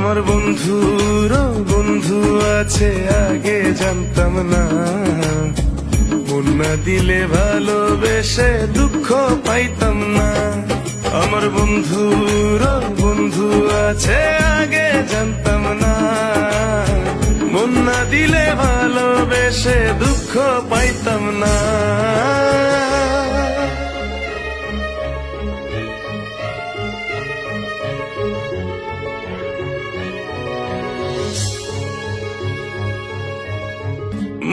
আমার বন্ধুর বন্ধু আছে আগে জানতাম না, মন না দিলে ভালোবেসে দুঃখ পাইতাম না। আমার বন্ধুর বন্ধু আছে আগে জানতাম না, মন না দিলে ভালোবেসে দুঃখ পাইতাম না।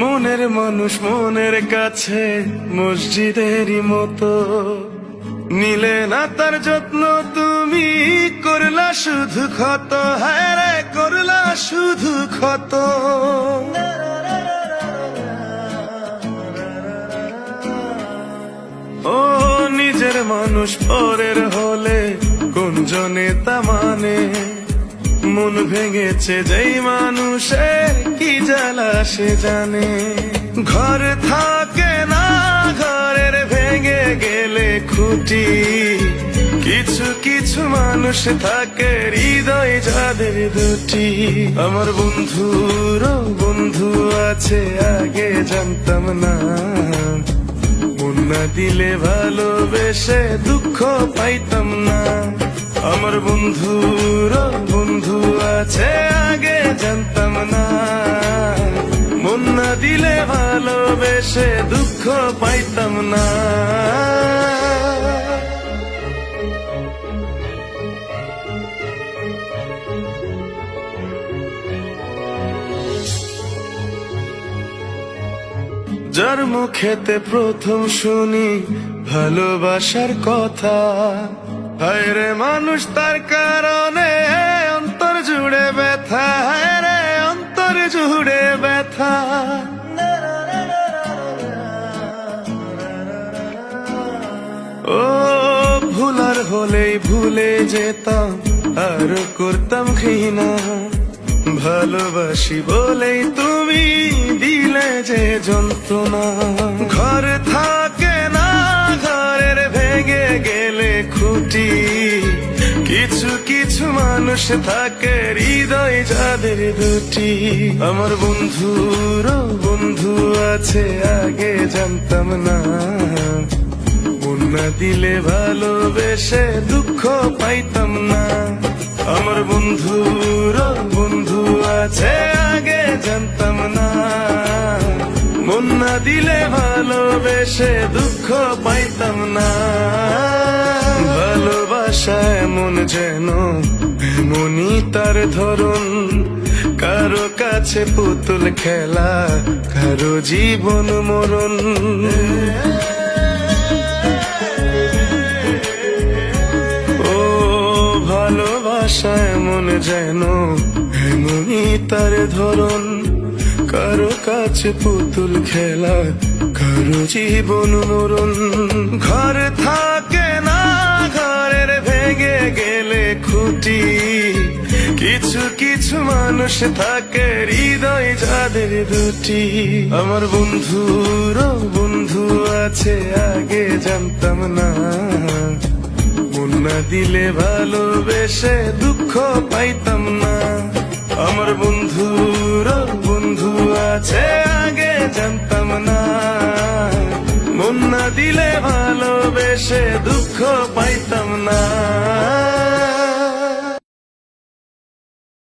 মনের মানুষ মনের কাছে মসজিদেরই মতো, নিলে না তার যত্ন তুমি করলা শুধু ক্ষত, হায় রে করলা শুধু ক্ষত। ও নিজের মানুষ পরের হলে কোন জনে তা মানে, মন ভেঙেছে যেই মানুষের কি জ্বালা সে জানে। ঘর থাকে না ঘরের ভেঙে গেলে খুঁটি, কিছু কিছু মানুষ থাকে হৃদয় যাদের দুটি। আমার বন্ধুর বন্ধু আছে আগে জানতাম না, মন না দিলে ভালোবেসে দুঃখ পাইতাম না। আমার বন্ধুর বন্ধু আছে আগে জানতাম না, মন না দিলে ভালোবেসে দুঃখ পাইতাম না। যার মুখেতে প্রথম শুনি ভালোবাসার কথা, হায় রে মানুষ তার কারণে অন্তর জুড়ে ব্যথা, হায় রে অন্তর জুড়ে ব্যথা। ও ভুলার হলেই ভুলে যেতাম আর করতাম ঘৃণা, ভালোবাসি বলেই তুমি দিলে যে যন্ত্রণা। ঘর থাকে না ঘরের ভেঙে গেলে খুঁটি, কিছু কিছু মানুষ থাকে হৃদয় যাদের দুটি। আমার বন্ধুর বন্ধু আছে আগে জানতাম না, মন না দিলে ভালোবেসে দুঃখ পাইতাম না। আমার বন্ধুর বন্ধু আছে আগে জানতাম না, মন না দিলে ভালোবেসে দুঃখ পাইতাম না। ভালোবাসা এমন যেন এমনই তার ধরন, কারো কাছে পুতুল খেলা কারো জীবন মরণ। ভালোবাসা এমন যেন এমনই তার ধরন, কারো কাছে পুতুল খেলা কারো জীবন মরণ। ঘর থাকে না ঘরের ভেঙে গেলে খুঁটি, কিছু কিছু মানুষ থাকে হৃদয় যাদের দুটি। আমার বন্ধুর বন্ধু আছে আগে জানতাম না, মন না দিলে ভালোবেসে দুঃখ পাইতাম না। আমার বন্ধুর বন্ধু আছে আগে জানতাম না, মন না দিলে ভালোবেসে দুঃখ পাইতাম